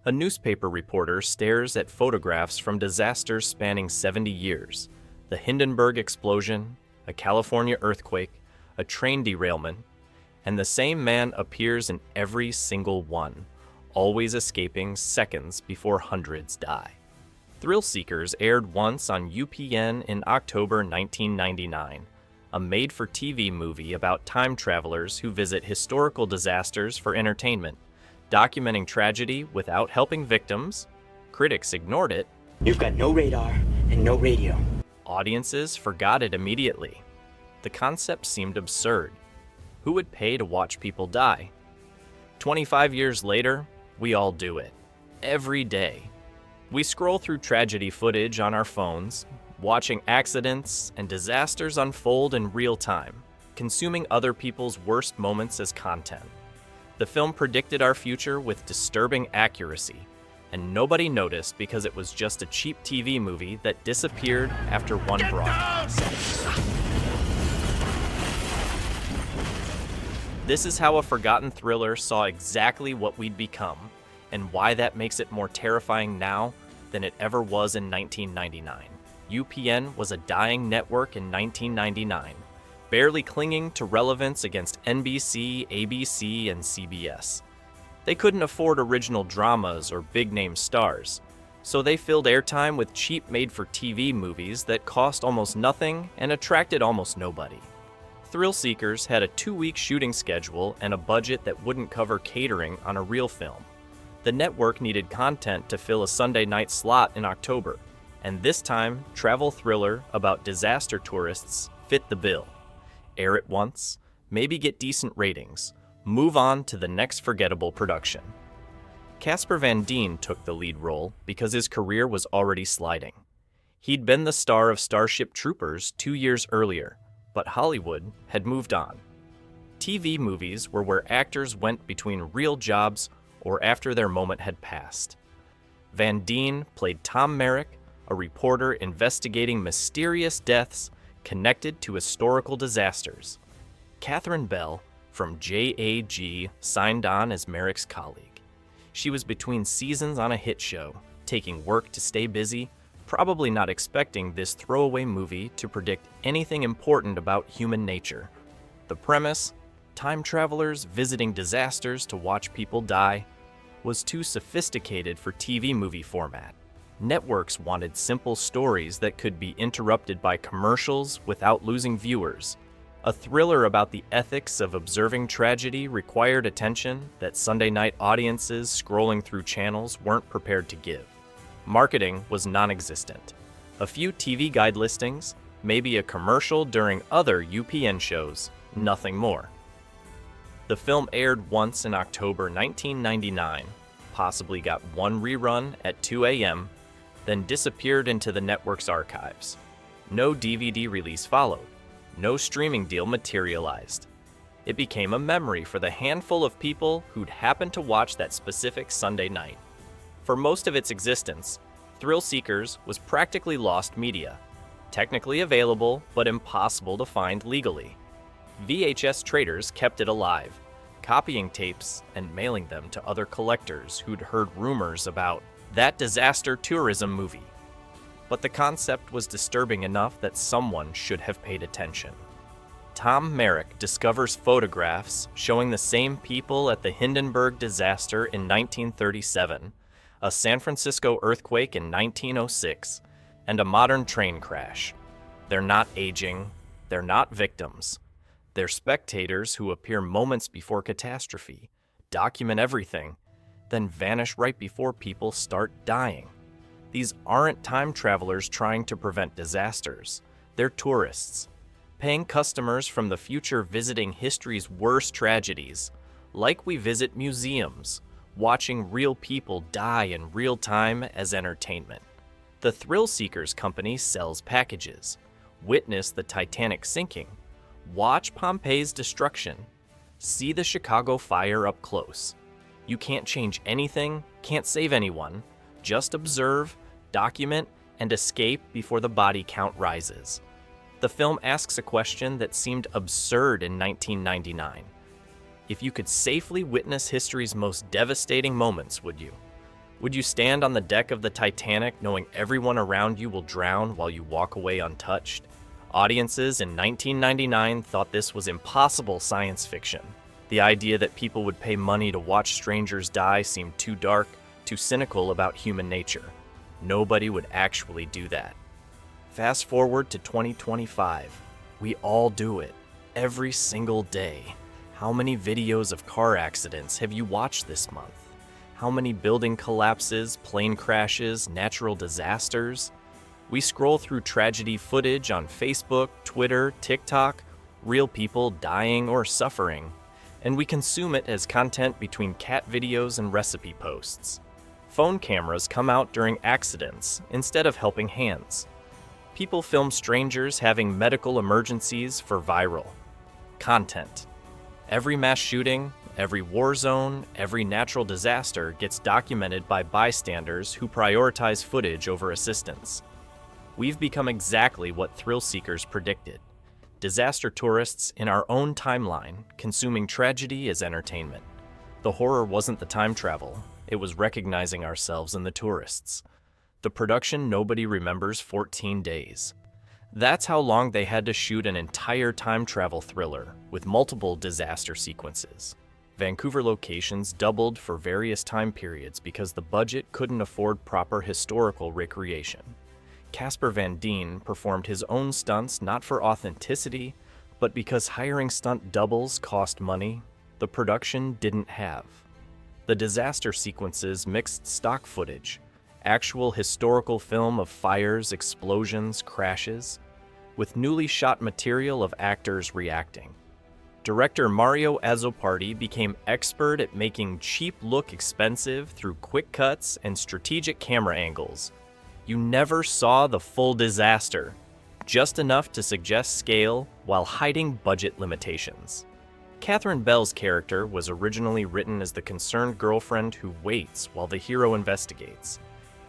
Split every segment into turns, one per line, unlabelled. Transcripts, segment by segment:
A newspaper reporter stares at photographs from disasters spanning 70 years. The Hindenburg explosion, a California earthquake, a train derailment, and the same man appears in every single one, always escaping seconds before hundreds die. Thrill Seekers aired once on UPN in October 1999, a made-for-TV movie about time travelers who visit historical disasters for entertainment, documenting tragedy without helping victims. Critics ignored it.
You've got no radar and no radio.
Audiences forgot it immediately. The concept seemed absurd. Who would pay to watch people die? 25 years later, we all do it. Every day. We scroll through tragedy footage on our phones, watching accidents and disasters unfold in real time, consuming other people's worst moments as content. The film predicted our future with disturbing accuracy, and nobody noticed because it was just a cheap TV movie that disappeared after one broadcast. This is how a forgotten thriller saw exactly what we'd become, and why that makes it more terrifying now than it ever was in 1999. UPN was a dying network in 1999, barely clinging to relevance against NBC, ABC, and CBS. They couldn't afford original dramas or big-name stars, so they filled airtime with cheap made-for-TV movies that cost almost nothing and attracted almost nobody. Thrill Seekers had a 2-week shooting schedule and a budget that wouldn't cover catering on a real film. The network needed content to fill a Sunday night slot in October, and this time, travel thriller about disaster tourists fit the bill. Air it once, maybe get decent ratings, move on to the next forgettable production. Casper Van Dien took the lead role because his career was already sliding. He'd been the star of Starship Troopers 2 years earlier, but Hollywood had moved on. TV movies were where actors went between real jobs or after their moment had passed. Van Dien played Tom Merrick, a reporter investigating mysterious deaths connected to historical disasters. Catherine Bell, from JAG, signed on as Merrick's colleague. She was between seasons on a hit show, taking work to stay busy, probably not expecting this throwaway movie to predict anything important about human nature. The premise, time travelers visiting disasters to watch people die, was too sophisticated for TV movie format. Networks wanted simple stories that could be interrupted by commercials without losing viewers. A thriller about the ethics of observing tragedy required attention that Sunday night audiences scrolling through channels weren't prepared to give. Marketing was non-existent. A few TV guide listings, maybe a commercial during other UPN shows, nothing more. The film aired once in October 1999, possibly got one rerun at 2 a.m., then disappeared into the network's archives. No DVD release followed. No streaming deal materialized. It became a memory for the handful of people who'd happened to watch that specific Sunday night. For most of its existence, Thrill Seekers was practically lost media, technically available but impossible to find legally. VHS traders kept it alive, copying tapes and mailing them to other collectors who'd heard rumors about that disaster tourism movie. But the concept was disturbing enough that someone should have paid attention. Tom Merrick discovers photographs showing the same people at the Hindenburg disaster in 1937, a San Francisco earthquake in 1906, and a modern train crash. They're not aging, they're not victims. They're spectators who appear moments before catastrophe, document everything, then vanish right before people start dying. These aren't time travelers trying to prevent disasters. They're tourists, paying customers from the future visiting history's worst tragedies, like we visit museums, watching real people die in real time as entertainment. The Thrill Seekers company sells packages. Witness the Titanic sinking. Watch Pompeii's destruction. See the Chicago fire up close. You can't change anything, can't save anyone. Just observe, document, and escape before the body count rises. The film asks a question that seemed absurd in 1999. If you could safely witness history's most devastating moments, would you? Would you stand on the deck of the Titanic knowing everyone around you will drown while you walk away untouched? Audiences in 1999 thought this was impossible science fiction. The idea that people would pay money to watch strangers die seemed too dark, too cynical about human nature. Nobody would actually do that. Fast forward to 2025. We all do it, every single day. How many videos of car accidents have you watched this month? How many building collapses, plane crashes, natural disasters? We scroll through tragedy footage on Facebook, Twitter, TikTok, real people dying or suffering, and we consume it as content between cat videos and recipe posts. Phone cameras come out during accidents instead of helping hands. People film strangers having medical emergencies for viral content. Every mass shooting, every war zone, every natural disaster gets documented by bystanders who prioritize footage over assistance. We've become exactly what thrill seekers predicted. Disaster tourists in our own timeline, consuming tragedy as entertainment. The horror wasn't the time travel, it was recognizing ourselves in the tourists. The production nobody remembers 14 days. That's how long they had to shoot an entire time travel thriller with multiple disaster sequences. Vancouver locations doubled for various time periods because the budget couldn't afford proper historical recreation. Casper Van Dien performed his own stunts not for authenticity, but because hiring stunt doubles cost money the production didn't have. The disaster sequences mixed stock footage, actual historical film of fires, explosions, crashes, with newly shot material of actors reacting. Director Mario Azzopardi became expert at making cheap look expensive through quick cuts and strategic camera angles. You never saw the full disaster, just enough to suggest scale while hiding budget limitations. Catherine Bell's character was originally written as the concerned girlfriend who waits while the hero investigates.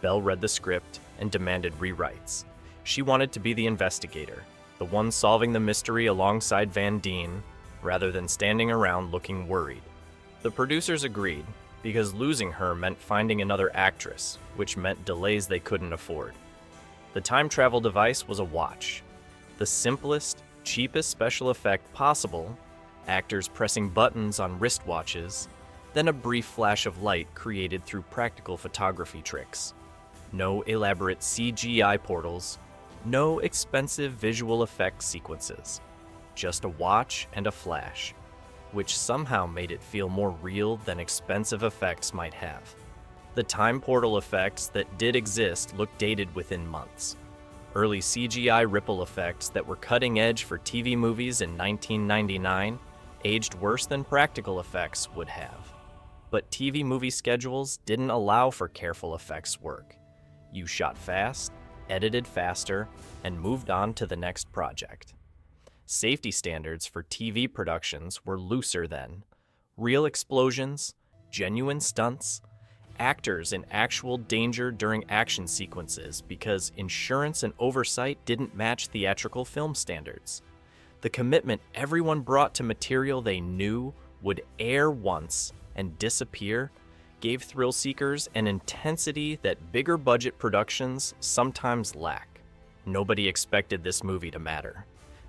Bell read the script and demanded rewrites. She wanted to be the investigator, the one solving the mystery alongside Van Dien, rather than standing around looking worried. The producers agreed, because losing her meant finding another actress, which meant delays they couldn't afford. The time travel device was a watch. The simplest, cheapest special effect possible, actors pressing buttons on wristwatches, then a brief flash of light created through practical photography tricks. No elaborate CGI portals, no expensive visual effects sequences. Just a watch and a flash, which somehow made it feel more real than expensive effects might have. The time portal effects that did exist looked dated within months. Early CGI ripple effects that were cutting edge for TV movies in 1999 aged worse than practical effects would have. But TV movie schedules didn't allow for careful effects work. You shot fast, edited faster, and moved on to the next project. Safety standards for TV productions were looser then. Real explosions, genuine stunts, actors in actual danger during action sequences because insurance and oversight didn't match theatrical film standards. The commitment everyone brought to material they knew would air once and disappear gave thrill seekers an intensity that bigger budget productions sometimes lack. Nobody expected this movie to matter.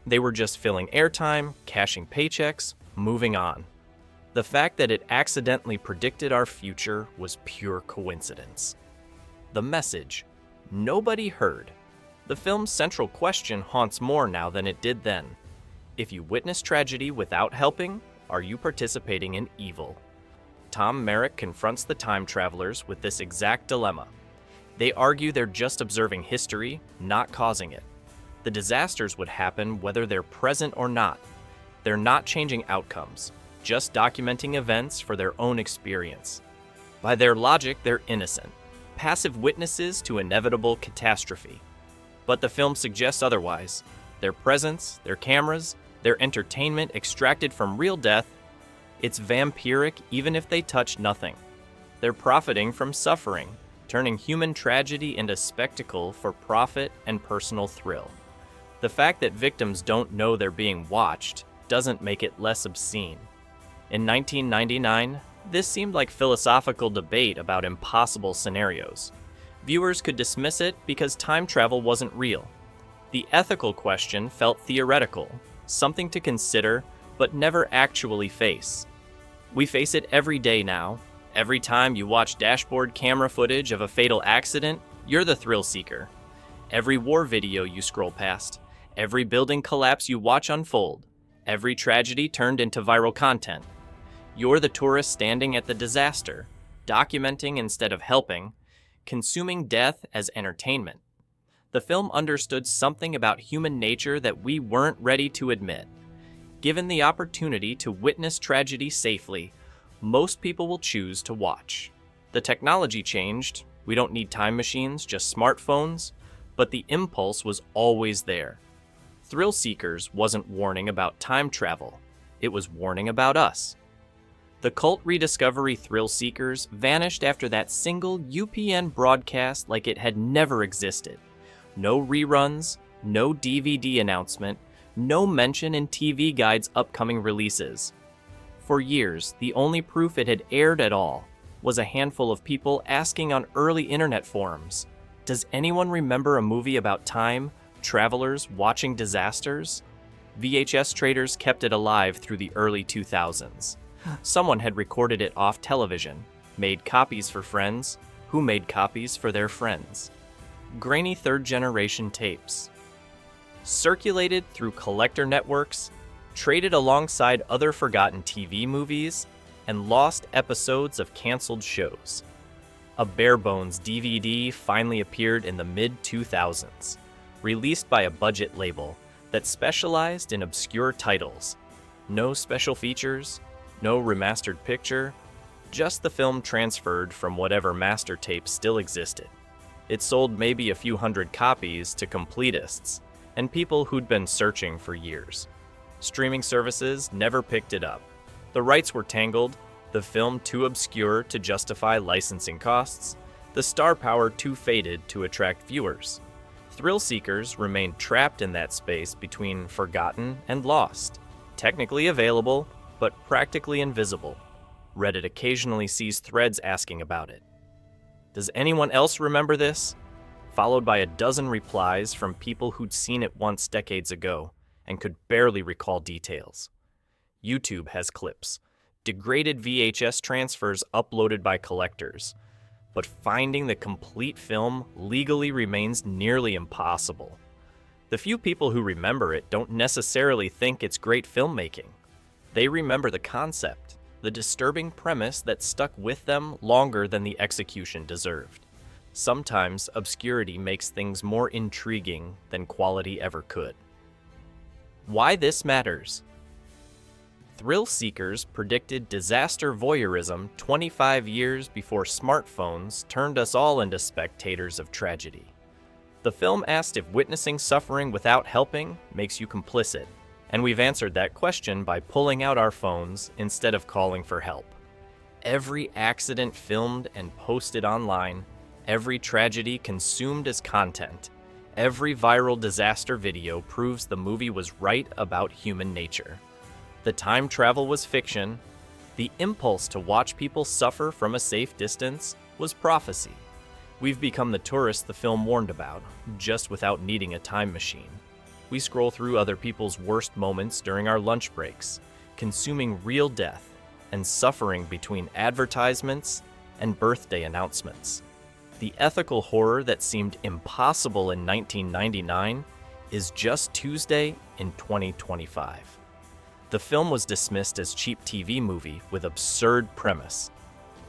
They were just filling airtime, cashing paychecks, moving on. The fact that it accidentally predicted our future was pure coincidence. The message nobody heard. The film's central question haunts more now than it did then. If you witness tragedy without helping, are you participating in evil? Tom Merrick confronts the time travelers with this exact dilemma. They argue they're just observing history, not causing it. The disasters would happen whether they're present or not. They're not changing outcomes, just documenting events for their own experience. By their logic, they're innocent, passive witnesses to inevitable catastrophe. But the film suggests otherwise. Their presence, their cameras, their entertainment extracted from real death, it's vampiric even if they touch nothing. They're profiting from suffering, turning human tragedy into spectacle for profit and personal thrill. The fact that victims don't know they're being watched doesn't make it less obscene. In 1999, This seemed like philosophical debate about impossible scenarios. Viewers could dismiss it because time travel wasn't real. The ethical question felt theoretical, something to consider but never actually face. We face it every day now. Every time you watch dashboard camera footage of a fatal accident, you're the thrill seeker. Every war video you scroll past, every building collapse you watch unfold, every tragedy turned into viral content. You're the tourist standing at the disaster, documenting instead of helping, consuming death as entertainment. The film understood something about human nature that we weren't ready to admit. Given the opportunity to witness tragedy safely, most people will choose to watch. The technology changed. We don't need time machines, just smartphones, but the impulse was always there. Thrill Seekers wasn't warning about time travel. It was warning about us. The cult rediscovery Thrill Seekers vanished after that single UPN broadcast like it had never existed. No reruns, no DVD announcement, no mention in TV Guide's upcoming releases. For years, the only proof it had aired at all was a handful of people asking on early internet forums, "Does anyone remember a movie about time, travelers, watching disasters?" VHS traders kept it alive through the early 2000s. Someone had recorded it off television, made copies for friends, who made copies for their friends. Grainy third-generation tapes. Circulated through collector networks, traded alongside other forgotten TV movies, and lost episodes of canceled shows. A bare-bones DVD finally appeared in the mid-2000s, released by a budget label that specialized in obscure titles. No special features, no remastered picture, just the film transferred from whatever master tape still existed. It sold maybe a few hundred copies to completists and people who'd been searching for years. Streaming services never picked it up. The rights were tangled, the film too obscure to justify licensing costs, the star power too faded to attract viewers. Thrill seekers remained trapped in that space between forgotten and lost, technically available, but practically invisible. Reddit occasionally sees threads asking about it. Does anyone else remember this? Followed by a dozen replies from people who'd seen it once decades ago and could barely recall details. YouTube has clips, degraded VHS transfers uploaded by collectors, but finding the complete film legally remains nearly impossible. The few people who remember it don't necessarily think it's great filmmaking. They remember the concept, the disturbing premise that stuck with them longer than the execution deserved. Sometimes obscurity makes things more intriguing than quality ever could. Why this matters. Thrill seekers predicted disaster voyeurism 25 years before smartphones turned us all into spectators of tragedy. The film asked if witnessing suffering without helping makes you complicit, and we've answered that question by pulling out our phones instead of calling for help. Every accident filmed and posted online, every tragedy consumed as content, every viral disaster video proves the movie was right about human nature. The time travel was fiction. The impulse to watch people suffer from a safe distance was prophecy. We've become the tourists the film warned about, just without needing a time machine. We scroll through other people's worst moments during our lunch breaks, consuming real death and suffering between advertisements and birthday announcements. The ethical horror that seemed impossible in 1999 is just Tuesday in 2025. The film was dismissed as cheap TV movie with absurd premise.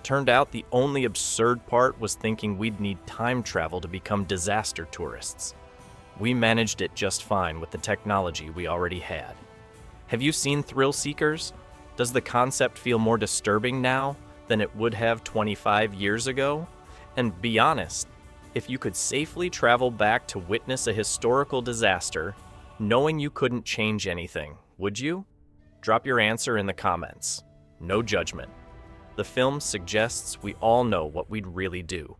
Turned out the only absurd part was thinking we'd need time travel to become disaster tourists. We managed it just fine with the technology we already had. Have you seen Thrill Seekers? Does the concept feel more disturbing now than it would have 25 years ago? And be honest, if you could safely travel back to witness a historical disaster, knowing you couldn't change anything, would you? Drop your answer in the comments. No judgment. The film suggests we all know what we'd really do.